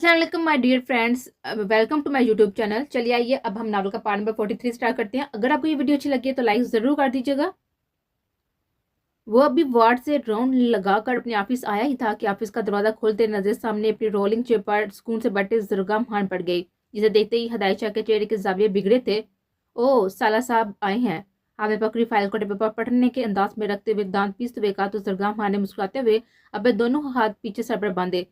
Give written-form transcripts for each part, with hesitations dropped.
अस्सलाम my dear friends, welcome to my YouTube channel. चलिए आइए अब हम नावल का पार्ट नंबर 43 स्टार्ट करते हैं। अगर आपको ये वीडियो अच्छी लगी है तो लाइक ज़रूर कर दीजिएगा। वो अभी वार्ड से राउंड लगाकर अपने ऑफिस आया ही था कि ऑफिस का दरवाज़ा खोलते नजर सामने अपनी रोलिंग चेयर पर सुकून से बैठे जरगाम खान पड़ गई, जिसे देखते ही हदायत शाह के चेहरे के जाविये बिगड़े थे। ओह, साला साहब आए हैं। हाथ में पकड़ी फाइल को टेबल पर पढ़ने के अंदाज में रखते हुए दांत पीसते हुए कहा तो जरगाम खान ने मुस्कुराते हुए अपने दोनों हाथ पीछे सर पर बांधे,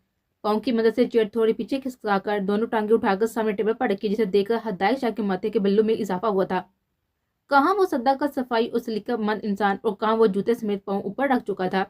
पाँव की मदद से चेयर थोड़ी पीछे खिसकाकर दोनों टांगे उठाकर सामने टेबल पर रखी, जिसे देखकर हदायत शाह के माथे के बिल्लों में इजाफा हुआ था। कहाँ वो सदा का सफाई और सलीकामंद इंसान और कहाँ वो जूते समेत पाँव ऊपर रख चुका था।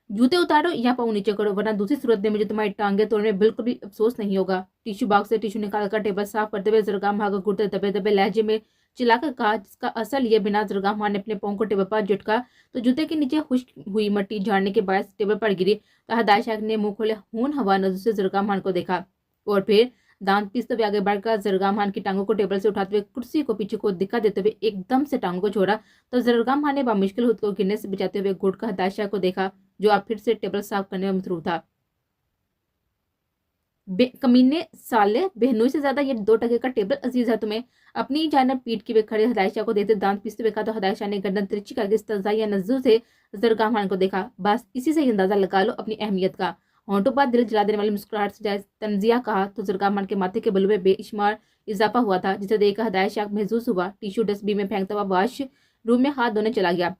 जूते उतारो या पाँव नीचे करो, वरना दूसरी सूरत में मुझे तुम्हारी टांगे तोड़ने में बिल्कुल भी अफसोस नहीं होगा। टिश्यू बॉक्स से टिश्यू निकालकर टेबल साफ करते हुए जरगाम भागा घुटते दबे दबे लहजे में चिल्लाकर कहा, जिसका असर ये बिना जरगाम खान ने अपने पाँव को टेबल पर झटका तो जूते के नीचे खुश्क हुई मट्टी झाड़ने के बाद टेबल पर गिरी। तो हदायत शाह ने मुंह खोले खून हवा नजर से जरगाम खान को देखा और फिर दांत पीसते हुए आगे बढ़कर जरगाम खान की टांगों को टेबल से उठाते हुए कुर्सी को पीछे को दिखा देते हुए एकदम से टांगों को छोड़ा। तो जरगाम खान ने बामुश्किल खुद को गिरने से बचाते हुए घुटकर हदायत शाह को देखा, जो अब फिर से टेबल साफ करने में मसरूफ था। कमीने साले, बहनोई से ज्यादा ये 2 टके का टेबल अजीज है तुम्हें। अपनी जानब पीठ की वे खड़े हदायत शाह को देखते दांत पीसते हुए कहा तो हदायत शाह ने गर्दन तिरछी करके इस्तज़ा नजर से जरगाम खान को देखा। बस इसी से ही अंदाजा लगा लो अपनी अहमियत का। होंठों पर दिल जला देने वाली मुस्कुराहट से जायज तंजिया कहा तो जरगाम खान के माथे के बलू में बेशुमार इजाफा हुआ था, जिसे देखकर हदायत शाह महसूस हुआ। टिश्यू डस्टबिन में फेंकता हुआ वॉश रूम में हाथ धोने चला गया।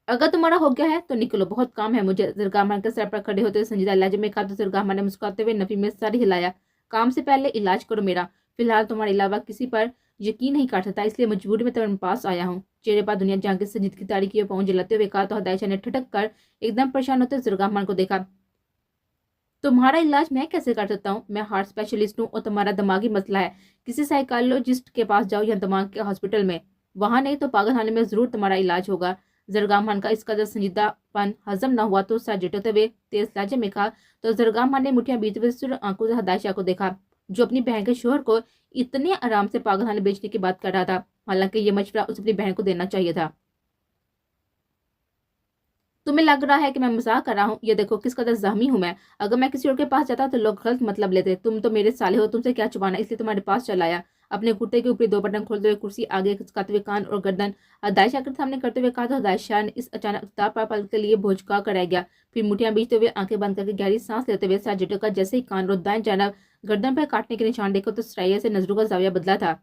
अगर तुम्हारा हो गया है तो निकलो, बहुत काम है मुझे। जरगाम खान के सर पर खड़े होते हुए संजीदा लहजे में कहा तो जरगाम खान ने मुस्कुराते हुए नफी में सर हिलाया। काम से पहले इलाज करो मेरा। फिलहाल तुम्हारे अलावा किसी पर यकीन नहीं कर सकता, इसलिए मजबूरी में तुम्हारे पास आया हूँ। चेहरे पर दुनिया जहाँ के संजीदगी तारीखी पहुंच जलाते हुए कहा तो हदायत शाह ने ठिठक कर एकदम परेशान होते जरगाम खान को देखा। तुम्हारा इलाज मैं कैसे कर सकता हूँ? मैं हार्ट स्पेशलिस्ट हूँ और तुम्हारा दिमागी मसला है किसी साइकोलॉजिस्ट के पास जाओ या दिमाग के हॉस्पिटल में, वहां नहीं तो पागलखाने में जरूर तुम्हारा इलाज होगा। जरगाम खान का इस कदर संजीदापन हजम न हुआ तो सर झटकते हुए तेज लहजे में कहा तो जरगाम खान ने मुठियां बीते हुए सुर आंखों से हदायत शाह को देखा, जो अपनी बहन के शोहर को इतने आराम से पागलखाने बेचने की बात कर रहा था। हालांकि ये मशवरा उसे अपनी बहन को देना चाहिए था। तुम्हें लग रहा है कि मैं मजाक कर रहा हूँ? ये देखो किस कदर जख्मी हूं मैं। अगर मैं किसी और के पास जाता तो लोग गलत मतलब लेते। तुम तो मेरे साले हो, तुमसे क्या छुपाना, इसलिए तुम्हारे पास चला आया। अपने कुर्ते के ऊपरी 2 बटन खोलते हुए कुर्सी आगे खिसकाते हुए कान और गर्दन हदायत शाह के सामने करते हुए कहा तो हदायत शाह ने इस अचानक उतार पर पल के लिए भौचका कर रह गया। फिर मुठियां बीचते हुए आंखें बंद करके गहरी सांस लेते हुए सर झटका जैसे ही कान और दाएं जानब गर्दन पर काटने के निशान देखो तो सरैया से नजरों का जाविया बदला था।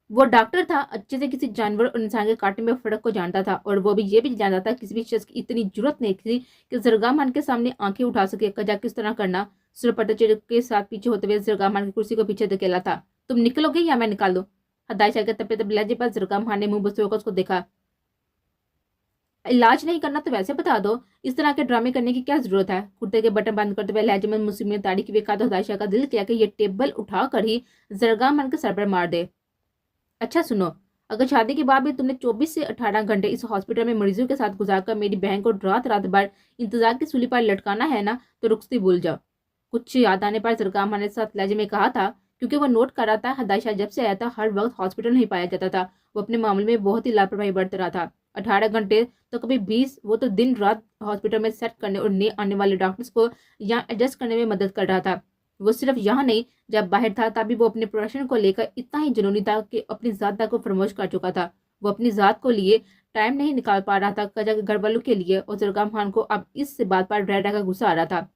वो डॉक्टर था, अच्छे से किसी जानवर और इंसान के काटने में फर्क को जानता था, और वो भी ये भी जानता था किसी भी शख्स की इतनी जरूरत नहीं थी कि जरगाम खान के सामने आंखें उठा सके। कजा किस तरह करना। सिर पट्टे चेहरे के साथ पीछे होते हुए जरगाम खान की कुर्सी को पीछे धकेला था। तुम निकलोगे या मैं निकाल दूं? हदायत शाह के तपे तप लहजे पर जरगाम खान ने मुंह बसे होकर उसको देखा। इलाज नहीं करना तो वैसे बता दो, इस तरह के ड्रामे करने की क्या जरूरत है? कुर्ते के बटन बंद करते हुए लहजे में मुस्लिम ताड़ी की बेका तो हदायत शाह का दिल किया कि ये टेबल उठा कर ही जरगाम खान के सर पर मार दे। अच्छा सुनो, अगर शादी के बाद भी तुमने 24 से 18 घंटे इस हॉस्पिटल में मरीजों के साथ गुजारकर मेरी बहन को रात रात भर इंतजार की सूली पर लटकाना है ना, तो रुखसती भूल जाओ। कुछ याद आने पर जरगाम खान ने साथ लहजे में कहा था, क्योंकि वो नोट कर रहा था हदायत शाह जब से आया था हर वक्त हॉस्पिटल नहीं पाया जाता था। वो अपने मामले में बहुत ही लापरवाही बरत रहा था। 18 घंटे तो कभी 20, वो तो दिन रात हॉस्पिटल में सेट करने और नए आने वाले डॉक्टर्स को यहाँ एडजस्ट करने में मदद कर रहा था। वो सिर्फ यहाँ नहीं, जब बाहर था तभी वो अपने प्रोफेशन को लेकर इतना ही जुनूनी था कि अपनी जात को फरमोश कर चुका था। वो अपनी जात को लिए टाइम नहीं निकाल पा रहा था कजा के घर वालों के लिए, और जरगाम खान को अब इस बात पर रह रह का गुस्सा आ रहा था।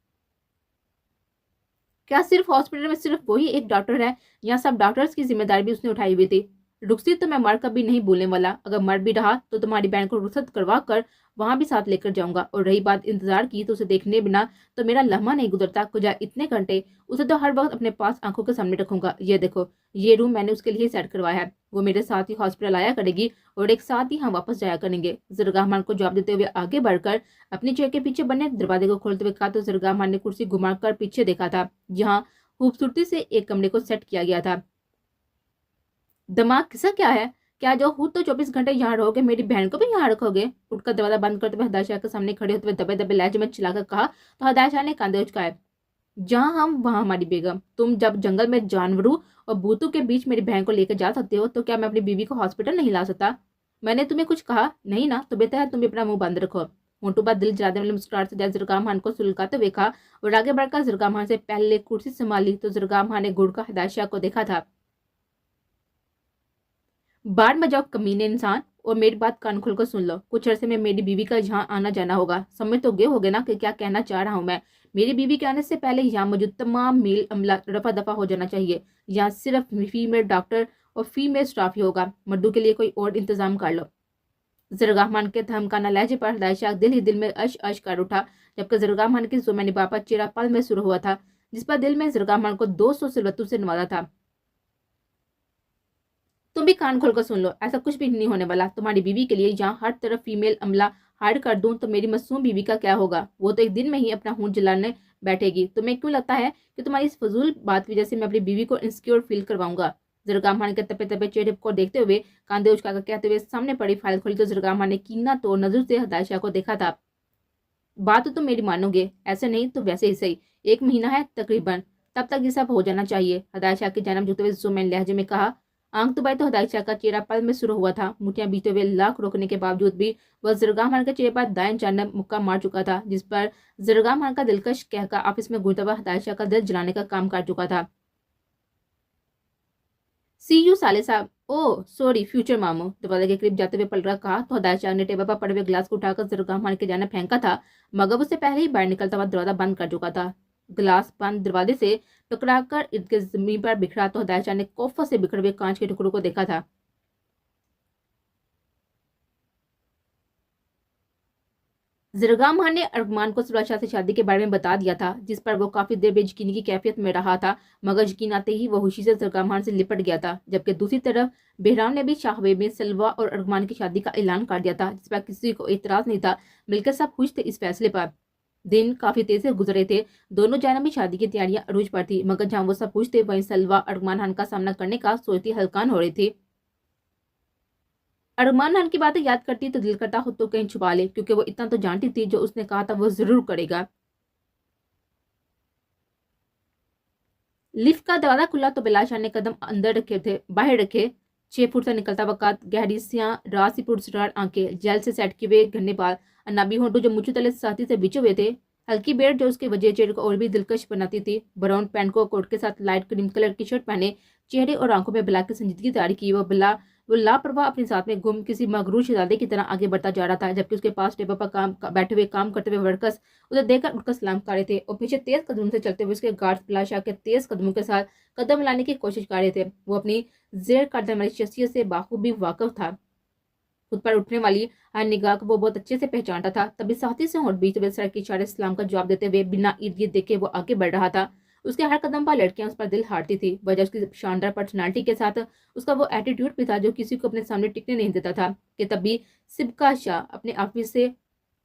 क्या सिर्फ हॉस्पिटल में सिर्फ वही एक डॉक्टर है? यहाँ सब डॉक्टर्स की जिम्मेदारी भी उसने उठाई हुई थी। रुखसत तो मैं मर कभी नहीं बोलने वाला। अगर मर भी रहा तो तुम्हारी बहन को रुखसत करवा कर वहां भी साथ लेकर जाऊंगा। और रही बात इंतजार की, तो उसे देखने बिना तो मेरा लम्हा नहीं गुजरता। कुछ इतने घंटे उसे तो हर वक्त अपने पास आंखों के सामने रखूंगा। ये देखो, ये रूम मैंने उसके लिए सेट करवाया है। वो मेरे साथ ही हॉस्पिटल आया करेगी और एक साथ ही हम वापस जाया करेंगे। जरगाम खान को जवाब देते हुए आगे बढ़कर अपनी चेयर के पीछे बने दरवाजे को खोलते हुए कहा तो जरगाम खान ने कुर्सी घुमाकर पीछे देखा था, जहाँ खूबसूरती से एक कमरे को सेट किया गया था। दिमाग किसा क्या है? क्या जो खुद तो 24 घंटे यहाँ रहोगे, मेरी बहन को भी यहाँ रखोगे? उठकर दरवाजा बंद करते हुए हदायत शाह के सामने खड़े होते हुए दबे दबे लहजे में चिल्लाकर कहा तो हदायत शाह ने कंधे उचकाए। जहाँ हम वहाँ हमारी बेगम। तुम जब जंगल में जानवरों और भूतों के बीच मेरी बहन को लेकर जा सकते हो, तो क्या मैं अपनी बीवी को हॉस्पिटल नहीं ला सकता? मैंने तुम्हें कुछ कहा नहीं ना, तो बेहतर है तुम भी अपना मुंह बंद रखो। होंठों पर दिल जलाने वाली मुस्कुराहट से जरगाम खान को सुलगाते हुए कहा और आगे बढ़कर जरगाम खान से पहले कुर्सी संभाली तो जरगाम खान ने घूर कर हिदायत शाह को देखा था। बाहर में जाओ कमीने इंसान, और मेरी बात कान खोलकर सुन लो। कुछ अरसे में मेरी बीवी का यहाँ आना जाना होगा। समझ तो गए होगे ना कि क्या कहना चाह रहा हूँ मैं। मेरी बीवी के आने से पहले यहाँ मौजूद तमाम मेल अमला रफा दफा हो जाना चाहिए। यहाँ सिर्फ फीमेल डॉक्टर और फीमेल स्टाफ ही होगा। मर्दों के लिए कोई और इंतजाम कर लो। जरगाहमान के धमकाना लहजे पर हिदायत शाह दिल ही दिल में अश अश कर उठा, जबकि जरगाहमान की जुम्मे निबापा चेहरा पल में शुरू हुआ था, जिस पर दिल में जरगाहमान को 200 सिलवतों से नवाजा था। तुम भी कान खोलकर सुन लो, ऐसा कुछ भी नहीं होने वाला। तुम्हारी बीवी के लिए यहाँ हर तरफ फीमेल अमला हायर कर दूं तो मेरी मासूम बीवी का क्या होगा? वो तो एक दिन में ही अपना खून जलाने बैठेगी। तुम्हें क्यों लगता है कि तुम्हारी इस फजूल बात की वजह से मैं अपनी बीवी को इनसिक्योर फील करवाऊंगा? जरगाम खान के तपे तपे चेहरे को देखते हुए कांधे उचकाकर कहते हुए सामने पड़ी फाइल खोली तो जरगाम खान ने कीना तो नजर से हिदायत शाह को देखा था। बात तो तुम मेरी मानोगे, ऐसे नहीं तो वैसे ही सही। 1 महीना है तकरीबन, तब तक ये सब हो जाना चाहिए। हिदायत शाह की जानब झुकते हुए जुम्मन लहजे में कहा। आंख दुबाई तो हिदायत शाह का चेहरा पल में शुरू हुआ था। मुठियां बीते हुए लाख रोकने के बावजूद भी वह जरगाम खान के चेहरे पर दाएं जानब मुक्का मार चुका था, जिस पर जरगाम खान का दिलकश कहकर ऑफिस में घूरता हुआ हिदायत शाह का दिल जलाने का काम कर चुका था। सी यू साले साहब। ओ सॉरी फ्यूचर मामू। दरवाजे के करीब जाते हुए पलटा कहा तो हिदायत शाह ने टेबल पर पड़े हुए गिलास को उठाकर जरगाम खान के जाने फेंका था, मगर उससे पहले ही बाहर निकलता हुआ दरवाजा बंद कर चुका था। गिलास बंद दरवाजे से टकराकर इर्द गिर्द जमीन पर बिखरा तो हिदायत शाह ने कोफा से बिखरे हुए कांच के टुकड़ों को देखा था। जरगाम खान ने अरमान को सुरक्षा से शादी के बारे में बता दिया था, जिस पर वो काफी देर बेयकीनी की कैफियत में रहा था, मगर यकीन आते ही वो खुशी से जरगाम खान से लिपट गया था। जबकि दूसरी तरफ बहराम ने भी शाहबे में सलवा और अरमान की शादी का ऐलान कर दिया था, जिस पर किसी को एतराज नहीं था, बल्कि सब खुश थे इस फैसले पर। दिन काफी तेज से गुजरे थे। दोनों जानब भी शादी की तैयारियां अरूज पर थी, मगर जहां वो सब खुश थे वहीं सलवा अरमान खान का सामना करने का सोचती हलकान हो रही थी। अरमान खान की बातें याद करती तो दिल करता खुद तो कहीं छुपा ले, क्योंकि वो इतना तो जानती थी जो उसने कहा था वो जरूर करेगा। लिफ्ट का दरवाजा खुला तो बिलाशा ने कदम अंदर रखे थे, बाहर रखे। 6 फुट से निकलता वक्त गहरी सियां रासी पुरस्कार आंखें, जेल से सेट किए हुए घने बाल, अनाबी होंठों जो मुझे तले साथी से बिछे हुए थे, हल्की बेड़ जो उसके वजह चेहरे को और भी दिलकश बनाती थी। ब्राउन पैंट को कोट के साथ लाइट क्रीम कलर की शर्ट पहने, चेहरे और आंखों में बिला की संजीदगी तारी की वो लापरवाह अपने साथ में गुम किसी मगरूर शहजादे की तरह आगे बढ़ता जा रहा था, जबकि उसके पास टेबल पर बैठे हुए काम करते हुए वर्कर्स उसे देखकर उठकर सलाम कर रहे थे और पीछे तेज कदम से चलते हुए उसके गार्ड्स बिलाशा के तेज कदमों के साथ कदम मिलाने की कोशिश कर रहे थे। वो अपनी जेर करने वाली शख्सियत से बाखूबी वाकिफ था। खुद पर उठने वाली हर निगाह को वो बहुत अच्छे से पहचानता था। तभी साथी से होंठ बीच सर के इशारे सलाम का जवाब देते हुए बिना इर्द गिर्द देखे वो आगे बढ़ रहा था। उसके हर कदम पर लड़कियां उस पर दिल हारती थी। वजह उसकी शानदार पर्सनालिटी के साथ उसका वो एटीट्यूड भी था जो किसी को अपने सामने टिकने नहीं देता था। कि तभी सिबका शाह अपने ऑफिस से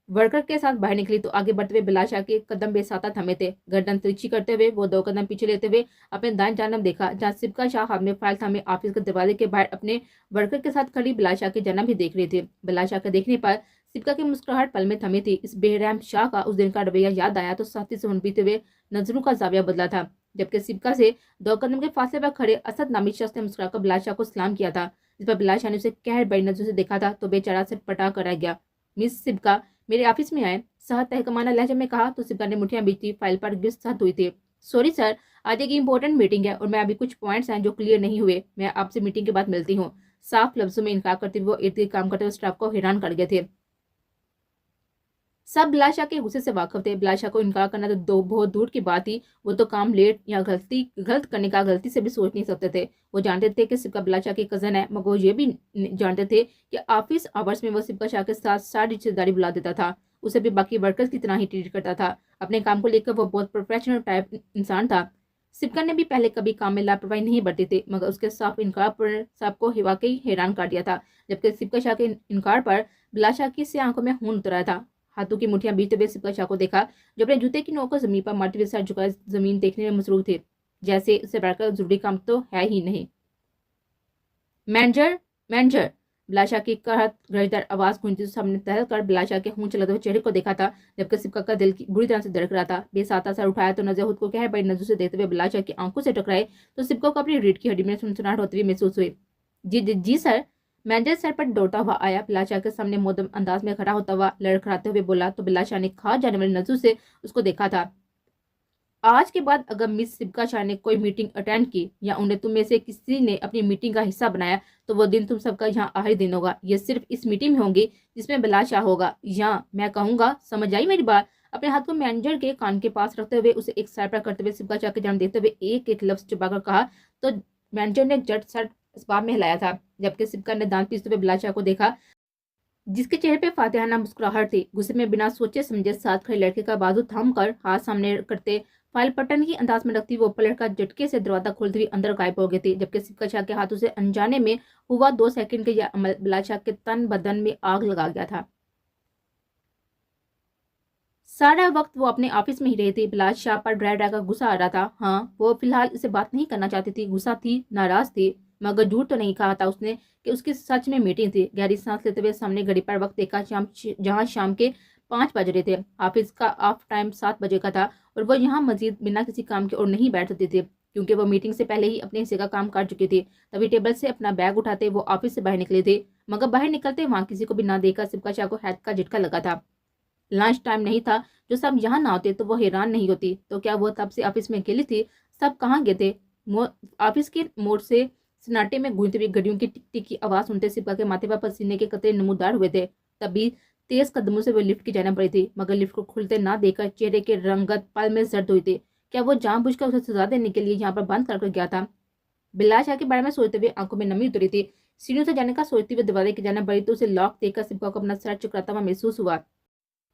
वर्कर के साथ बाहर निकली तो आगे बढ़ते हुए बिलाशा के कदम बेसाता थमे थे। गर्दन तिरछी करते हुए वो 2 कदम पीछे लेते हुए अपने दाएं जानब देखा, जहां सिबका शाह हाथ में फाइल थामे ऑफिस के दरवाजे के बाहर अपने वर्कर के साथ खड़ी बिलाशा की जानब भी देख रहे थे। बिलाशा के देखने पर सिबका की मुस्कुराहट पल में थमी थी। इस बेरहम शाह का उस दिन का रवैया याद आया तो साथी से बीते हुए नजरों का जाविया बदला था, जबकि सिबका से 2 कदम के फासले पर खड़े असद नामी शख्स ने मुस्कुराकर बिलाशा को सलाम किया था, जिस पर बिलाशा ने उसे कहर बड़ी नजरों से देखा था तो बेचारा से पटा कर रह गया। मिस सिबका मेरे ऑफिस में आए, सहज तहकमाना लहजे में कहा तो सिबका ने मुठियां बीचती फाइल पर गिरफ्त हुई थी। सॉरी सर, आज एक इंपॉर्टेंट मीटिंग है और मैं अभी कुछ पॉइंट्स हैं जो क्लियर नहीं हुए। मैं आपसे मीटिंग के बाद मिलती हूँ। साफ लफ्जों में इनकार करते हुए वो इर्द गिर्द काम करते हुए स्टाफ को हैरान कर गए थे। सब बिलाशा के गुस्से से वाकिफ थे। बिलाशा को इनकार करना तो बहुत दूर की बात थी, वो तो काम लेट या गलत करने का गलती से भी सोच नहीं सकते थे। वो जानते थे कि सिबका बिलाशा की कजन है, मगर वो ये भी जानते थे कि ऑफिस आवर्स में वो सिबका शाह के साथ सारी रिश्तेदारी बुला देता था। उसे भी बाकी वर्कर्स की तरह ही ट्रीट करता था। अपने काम को लेकर वो बहुत प्रोफेशनल टाइप इंसान था। सिबका ने भी पहले कभी काम में लापरवाही नहीं बरती थी, मगर उसके साफ इनकार पर सबको वाकई हैरान कर दिया था। जबकि सिबका शाह के इनकार पर बिलाशा की से आंखों में खून उतर आया था। हाथों की मुठियां बीते हुए सिबका शाह को देखा, जो अपने जूते की नोक को जमीन पर मारते हुए सर झुकाए जमीन देखने में मसरूफ थे, जैसे उससे बढ़कर जरूरी काम तो है ही नहीं। मैनेजर मैनेजर बिलाशा की कहत गरजदार आवाज गूंजती तो सामने टहल कर बिलाशा के खून चलाते हुए चेहरे को देखा था, जबकि सिबका का दिल बुरी तरह से धड़क रहा था। बेसाता सर उठाया तो नजर खुद को कहर बड़ी नजर से देखते हुए बिलाशा की आंखों से टकराए तो सिबका को अपनी रीढ़ की हड्डी में सुनसुनाहट होती हुई महसूस हुई। जी जी जी सर, मैनेजर सर पर दौड़ता हुआ आया, बिलाल शाह के सामने मोहतरम अंदाज में खड़ा होता हुआ लड़खड़ाते हुए बोला तो बिलाल शाह ने खा जाने वाली नजरों से उसको देखा था। आज के बाद अगर मिस सिबका शाह ने कोई मीटिंग अटेंड की या उन्हें तुम में से किसी ने अपनी मीटिंग का हिस्सा बनाया तो वो दिन तुम सबका यहाँ आखिरी दिन होगा। ये सिर्फ इस मीटिंग में होंगी जिसमें बिलाल शाह होगा, या मैं कहूँगा, समझ आई मेरी बात? अपने हाथ को मैनेजर के कान के पास रखते हुए उसे एक सर पर करते हुए सिबका शाह के जन्म देते हुए एक एक लफ्ज चुपाकर कहा तो मैनेजर ने झट सर इस्बाब में हिलाया था, जबकि सिबका ने दांत पीसते हुए बिलाल शाह को देखा जिसके चेहरे पे फातिहाना मुस्कुराहट थी। गुस्से में बिना सोचे समझे साथ खड़े लड़के का बाजू थाम कर हाथ सामने करते फाइल पटन की अंदाज में रखती वो पलट कर झटके से दरवाजा खोलती हुई अंदर गायब हो गई थी, जबकि सिबका शाह के हाथों से अनजाने में हुआ 2 सेकंड के यह अमल बिलाल शाह के तन बदन में आग लगा गया था। सारा वक्त वो अपने ऑफिस में ही रही थी। बिलाल शाह पर रह रहकर गुस्सा आ रहा था। हाँ, वो फिलहाल इसे बात नहीं करना चाहती थी, गुस्सा थी, नाराज थी, मगर झूठ तो नहीं कहा था उसने कि उसकी सच में मीटिंग थी। गहरी सांस लेते हुए सामने घड़ी पर वक्त देखा, जहाँ शाम के 5 बज रहे थे। ऑफिस का ऑफ टाइम 7 बजे का था और वो यहाँ मजीद बिना किसी काम के और नहीं बैठ सकती थी, क्योंकि वो मीटिंग से पहले ही अपने हिस्से का काम कर चुकी थी। तभी टेबल से अपना बैग उठाते वो ऑफिस से बाहर निकले थे, मगर बाहर निकलते वहाँ किसी को भी ना देखकर सिबका शाह को हैत का झटका लगा था। लंच टाइम नहीं था, जो सब यहाँ ना होते तो वो हैरान नहीं होती। तो क्या वो तब से ऑफिस में अकेली थी? सब कहाँ गए थे? ऑफिस के मोड़ से सन्नाटे में गूंजती हुई घड़ियों की टिक टिक की आवाज सुनते सिबका के माथे पर पसीने के कतरे नमूदार हुए थे। तभी तेज कदमों से वो लिफ्ट की जाने पड़ी थी, मगर लिफ्ट को खुलते ना देखकर चेहरे के रंगत पल में जर्द हुई थी। क्या वो जानबूझकर उसे सजा देने के लिए यहाँ पर बंद कर गया था? बिलाल शाह के बारे में सोचते हुए आंखों में नमी उतरी थी। सीढ़ियों से जाने का सोचते हुए दरवाजे की जाने बढ़ी तो उसे लॉक देखकर सिबका को अपना सर चकराता हुआ महसूस हुआ।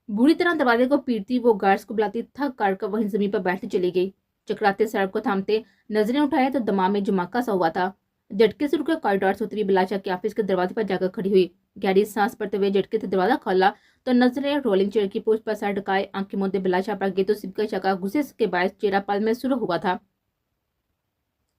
बुरी तरह दरवाजे को पीटती वो गार्ड्स को बुलाती थक कर वहीं जमीन पर बैठती चली गई। चकराते सड़क को थामते नजरें उठाए तो दिमाग में जमाका सा हुआ था। झटके से रुके कॉरिडोर से उतरी बिलाल शाह के ऑफिस के दरवाजे पर जाकर खड़ी हुई। गहरी सांस पड़ते हुए झटके से दरवाजा खोला तो नजरें रोलिंग चेयर की पोस्ट पर सर ढकाए आंखें मूंदे बिलाल शाह पर गई तो सिबका शाह का गुस्से के बायस चेहरा पल में शुरू हुआ था।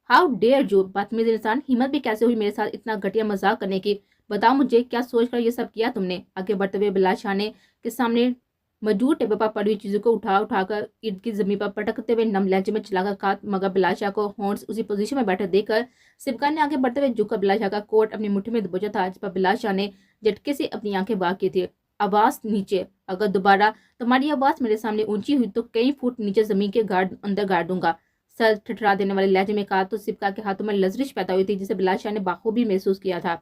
हाउ डेयर यू, बदतमीज इंसान, हिम्मत भी कैसे हुई मेरे साथ इतना घटिया मजाक करने की? बताओ मुझे, क्या सोचकर ये सब किया तुमने? आगे बढ़ते हुए बिलाल शाह ने के सामने मौजूद टेबल पर पड़ी हुई चीजों को उठाकर ईद की जमीन पर पटकते हुए नम लहजे में चलाकर कहा, मगर बिलाल शाह को होंठ उसी पोजीशन में बैठे देखकर सिबका ने आगे बढ़ते हुए झुककर बिलाल शाह का कोट अपनी मुट्ठी में दबोचा था, जिस पर बिलाल शाह ने झटके से अपनी आंखें वाक की थी। आवाज नीचे, अगर दोबारा तुम्हारी आवाज मेरे सामने ऊंची हुई तो कई फुट नीचे जमीन के अंदर गाड़ दूंगा, सर ठठरा देने वाले लहजे में कहा तो सिबका के हाथों में लजरिश पैदा हुई थी, जिसे बिलाल शाह ने बाखूबी महसूस किया था।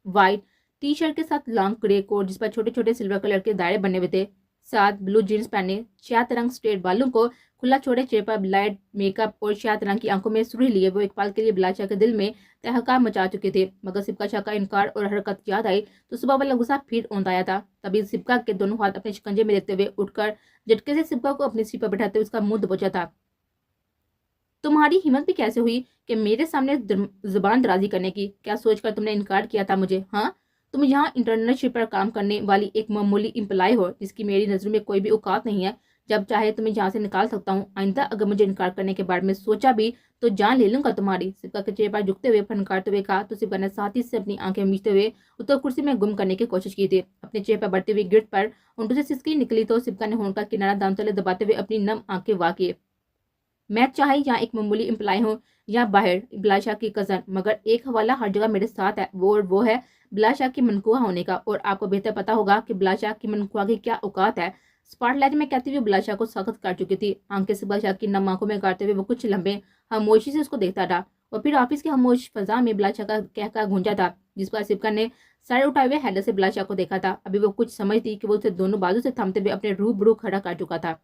व्हाइट टी शर्ट के साथ लॉन्ग ग्रे कोट जिस पर छोटे छोटे सिल्वर कलर के दायरे बने हुए थे, साथ ब्लू जीन्स पहने, शायद रंग स्ट्रेट बालों को खुला छोड़े चेहरे पर ब्लाइट मेकअप और शायद रंग की आंखों में सुर्खी लिए वो एक पल के लिए बिलाल शाह के दिल में तहका मचा चुके थे। मगर सिबका शाह का इनकार और हरकत याद आई तो सुबह वाला गुस्सा फिर औंध आया था। तभी सिबका के दोनों हाथ अपने शिकंजे में लेते हुए उठकर झटके से सिबका को अपनी सीट पर बैठाते हुए उसका मुंह दबोचा था। तुम्हारी हिम्मत भी कैसे हुई कि मेरे सामने जुबान दराजी करने की? क्या सोचकर तुमने इनकार किया था मुझे? हाँ, तुम यहाँ इंटर्नशिप पर काम करने वाली एक मामूली एम्प्लॉय हो जिसकी मेरी नजरों में कोई भी औकात नहीं है। जब चाहे तुम्हें यहाँ से निकाल सकता हूँ। आइंदा अगर मुझे इनकार करने के बारे में सोचा भी तो जान ले लूंगा तुम्हारी। सिबका के चेहरे पर झुकते हुए फनकारते हुए कहा तो सिबका ने साथी से अपनी आंखें मीचते हुए उत्तर कुर्सी में गुम करने की कोशिश की थी। अपने चेहरे पर बढ़ती हुई गिरफ्त पर होंठों से सिसकी निकली तो सिबका ने होंठ का किनारा दांत तले दबाते हुए अपनी नम आंखें वाह किए। मैं चाहे यहाँ एक मामूली एम्प्लॉय हूँ या बाहर बिलाल शाह की कजन, मगर एक हवाला हर जगह मेरे साथ है, वो है बिलाल शाह की मनकुआ होने का। और आपको बेहतर पता होगा कि बिलाल शाह की मनकुआ की क्या औकात है। स्पॉटलाइट में कहती हुए बिलाल शाह को सख्त कर चुकी थी। आंखें से बिलाल शाह की नम आंखों में गाड़ते हुए वो कुछ लंबे खामोशी से उसको देखता रहा और फिर ऑफिस की खामोश फजा में बिलाल शाह का कहका गूंजा था, जिस पर सिबका ने सर उठाए हुए हैदर से बिलाल शाह को देखा था। अभी वो कुछ समझती कि वो उसे दोनों बाजू से थामते हुए अपने रूबरू खड़ा कर चुका था।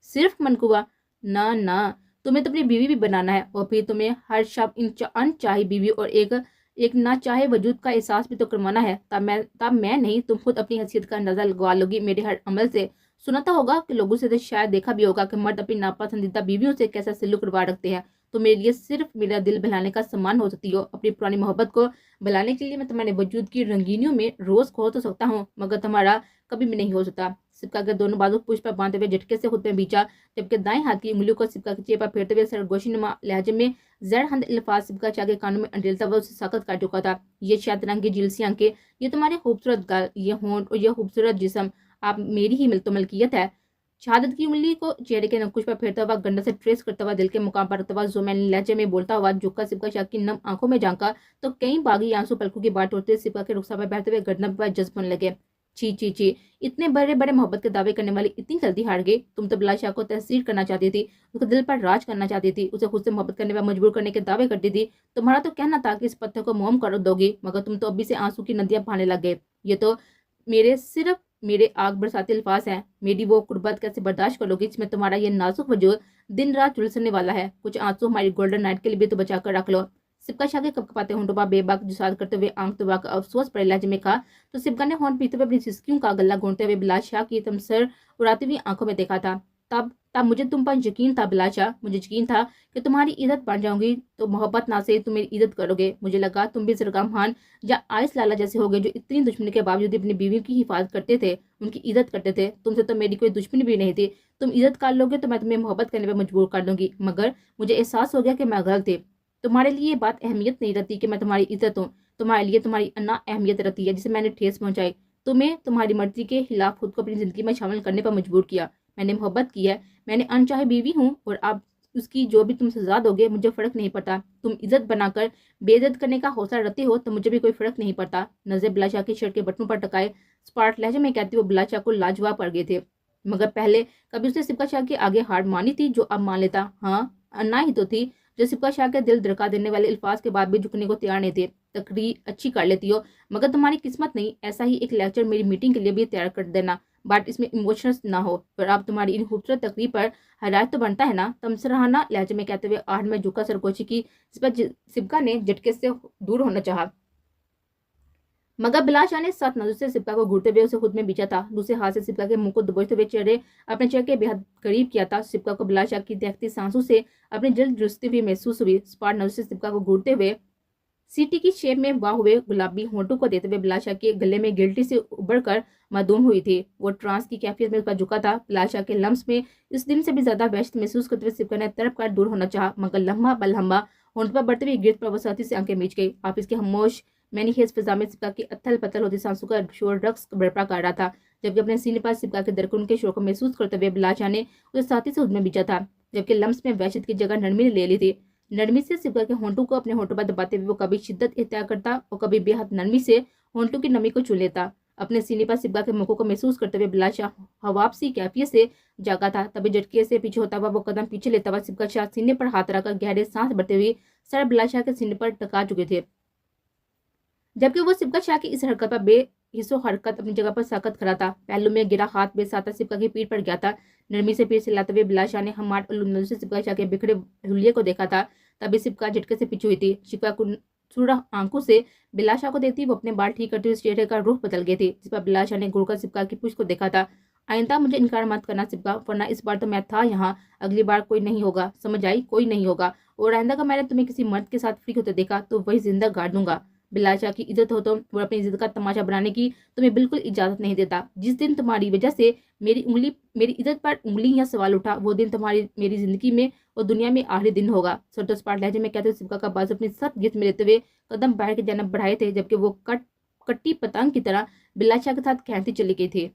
सिर्फ मनकुआ? ना ना, तुम्हें तो अपनी बीवी भी बनाना है और फिर तुम्हें हर शब्द अनचाही बीवी और एक ना चाहे वजूद का एहसास भी तो करवाना है। तब मैं नहीं, तुम खुद अपनी हैसियत का अंदाजा लगवा लोगी मेरे हर अमल से। सुना तो होगा कि लोगों से तो शायद देखा भी होगा कि मर्द अपनी नापसंदीदा बीवियों से कैसा सलूक करवा रखते हैं। तो मेरे लिए सिर्फ मेरा दिल बहलाने का सम्मान हो सकती हो। अपनी पुरानी मोहब्बत को बहलाने के लिए मैं तुम्हारे वजूद की रंगीनियों में रोज खो तो सकता हूँ, मगर तुम्हारा कभी भी नहीं हो सकता। सिबका के दोनों बाजू पुष्प पर बांधे हुए झटके से खुद में बीचा, जबकि दाएं हाथ की उंगलियों को सिबका के चेहरे पर फेरते हुए सरगोशी नुमा लहजे में जरहंद अल्फाज सिबका चाह के कानों में अंडेलता हुआ उसे सख्त कर चुका था। ये शायद रंग की जिलसी आंखें, ये तुम्हारे खूबसूरत गाल, ये होंठ और ये खूबसूरत जिस्म, आप मेरी ही मलकियत है। शहादत की उंगली को चेहरे के नकुश पर फेरता हुआ, गंदा से ट्रेस करता हुआ, दिल के मुकाम पर रखता हुआ, ज़ोमैनी लहजे में बोलता हुआ झुका सिबका शाह की नम आंखों में झांका तो कई बागी आंसू पलकों की बात तोड़ते सिबका के रुखसार पर बहते हुए गर्दन पर जज्ब होने लगे। छी छी छी, इतने बड़े बड़े मोहब्बत के दावे करने वाली इतनी जल्दी हार गई। तुम तो बिलाल शाह को तहसीर करना चाहती थी, उसके दिल पर राज करना चाहती थी, उसे खुद से मोहब्बत करने पर मजबूर करने के दावे करती थी। तुम्हारा तो कहना था कि इस पत्थर को मोम कर दोगी, मगर तुम तो अभी से आंसू की नदियां बहाने लग गए। ये तो सिर्फ मेरे आग बरसाते अल्फाज हैं। मेरी वो कुर्बत कैसे बर्दाश्त कर लोगी जिसमें तुम्हारा ये नाजुक वजूद दिन रात झुलसने वाला है। कुछ आंसू हमारी गोल्डन नाइट के लिए भी तो बचा कर रख लो। सिबका शाह के कपकपाते होंठों पर बेबाक जुसाद करते हुए आंख दबा कर अफसोस भरे लहजे में कहा तो सिबका ने होंठ पीते हुए अपनी सिसकियों का गला घोंटते हुए बिलाल शाह की तमसर उड़ाती हुई आंखों में देखा था। तब तब मुझे तुम पर यकीन था बिलाल शाह, मुझे यकीन था कि तुम्हारी इज्जत बन जाऊंगी तो मोहब्बत ना से तुम मेरी इज्जत करोगे। मुझे लगा तुम भी सरगम खान या आइस लाला जैसे हो गए जो इतनी दुश्मनी के बावजूद अपनी बीवी की हिफाजत करते थे, उनकी इज्जत करते थे। तुमसे तो मेरी कोई दुश्मनी भी नहीं थी। तुम इज्जत कर लोगे तो मैं तुम्हें मोहब्बत करने पर मजबूर कर दूंगी, मगर मुझे एहसास हो गया कि मैं गलत थी। तुम्हारे लिए ये बात अहमियत नहीं रखती कि मैं तुम्हारी इज्जत हूँ, तुम्हारे लिए तुम्हारी अन्ना अहमियत रखती है जिसे मैंने ठेस पहुंचाई। तुम्हें तुम्हारी मर्जी के खिलाफ खुद को अपनी जिंदगी में शामिल करने पर मजबूर किया। मैंने मोहब्बत की है, मैंने अनचाहे बीवी हूँ और अब उसकी जो भी तुम सजा दोगे मुझे फर्क नहीं पड़ता। तुम इज्जत बनाकर बेइज्जत करने का हौसला रखते हो तो मुझे भी कोई फर्क नहीं पड़ता। नजर बिलाल शाह के शर्ट के बटनों पर टकाए स्पार्ट लहजे में कहती वो बिलाल शाह को लाजवाब पड़ गए थे। मगर पहले कभी उसने सिबका शाह के आगे हार मानी थी जो अब मान लेता? हाँ, अन्ना ही तो थी जो सिबका शाह के दिल धड़का देने वाले अल्फाज के बाद भी झुकने को तैयार नहीं थे। तकरीर अच्छी कर लेती हो मगर तुम्हारी किस्मत नहीं। ऐसा ही एक लेक्चर मेरी मीटिंग के लिए भी तैयार कर देना, बट इसमें इमोशंस ना हो। पर अब तुम्हारी इन खूबसूरत तकरीर पर हदायत तो बनता है ना। तमसराना लहजे में कहते हुए आहट में झुका सरगोशी की, जिस पर सिबका ने झटके से दूर होना चाहा, मगर बिलाल शाह ने साथ नजर से सिबका को घूरते हुए उसे खुद में बिछा था। दूसरे हाथ से सिबका के मुंह को दबोचते हुए अपने चेहरे के बेहद करीब किया था। सिबका को बिलाल शाह की दहकती सांसों से अपनी जल्द जुस्ती हुई महसूस हुई। स्पार्ट नजर से सिबका को घूरते हुए सीटी की शेप में वाह हुए गुलाबी होंठों को देते हुए बिलाल शाह के गले में गिल्टी से उभर कर मधुम हुई थी। वो ट्रांस की कैफियत में उस पर झुका था। बिलाल शाह के लम्स में इस दिन से भी ज्यादा वहशत महसूस करते हुए सिबका ने तड़प कर दूर होना चाहा, मगर लम्हा बलहम्बा होंठ पर बढ़ते हुए गिरद पर वसाती से आंखें मीच गई। आप इसके खामोश मैंने खेज फिजा में सिबका की अथल पथल होती सांसों का शोर रक्स बरपा कर रहा था, जबकि अपने सीने पर सिबका के दरकुन के शोर को महसूस करते हुए बिलाल शाह ने उसे साथी से खुद में बिछा था, जबकि लम्स में वहशत की जगह नरमी ने ले ली थी। नरमी से सिबका के होंठों को अपने होंठों पर दबाते हुए वो कभी शिद्दत इख्तियार करता और कभी बेहद नरमी से होंठों की नमी को चुन लेता। अपने सीने पर सिबका के मुखों को महसूस करते हुए बिलाल शाह हवाबसी कैफियत से जागा था। तभी झटके से पीछे होता हुआ वो कदम पीछे लेता हुआ सिबका शाह सीने पर हाथ रखकर गहरे सांस भरते हुए सर बिलाल शाह के सीने पर टका चुके थे, जबकि वो सिबका शाह की इस हरकत पर बेहिस्सो हरकत अपनी जगह पर साकत खड़ा था। पहलू में गिरा हाथ बेसाता सिबका की पीठ पर गया था। नरमी से पीठ हिलाते हुए बिलाल शाह ने हमार और से सिबका शाह के बिखरे हुलिये को देखा था। तभी सिबका झटके से पीछे हुई थी। शिकवा को सुरह आंखों से बिलाल शाह को देखती वो अपने बाल ठीक करते हुए चेहरे का रुख बदल गए थे, जिस पर बिलाल शाह ने घूरकर सिबका की पूछ को देखा था। आइंदा मुझे इनकार मत करना सिबका, वरना इस बार तो मैं था यहाँ, अगली बार कोई नहीं होगा, समझ आई? कोई नहीं होगा। और आइंदा का मैंने तुम्हें किसी मर्द के साथ फ्री होते देखा तो वही जिंदा गाड़ दूंगा। बिलाल शाह की इज्जत हो तो वो अपनी इज्जत का तमाशा बनाने की तुम्हें बिल्कुल इजाजत नहीं देता। जिस दिन तुम्हारी वजह से मेरी इज्जत पर उंगली या सवाल उठा, वो दिन तुम्हारी मेरी जिंदगी में और दुनिया में आखिरी दिन होगा। सरतो स्पाट लहजे में कहते हुए सिबका का बाजू अपनी सख्त गिरफ्त में लेते हुए कदम बाहर की जानब बढ़ाए थे, जबकि वो कट्टी पतंग की तरह बिलाल शाह के साथ खेलती चली गई थी।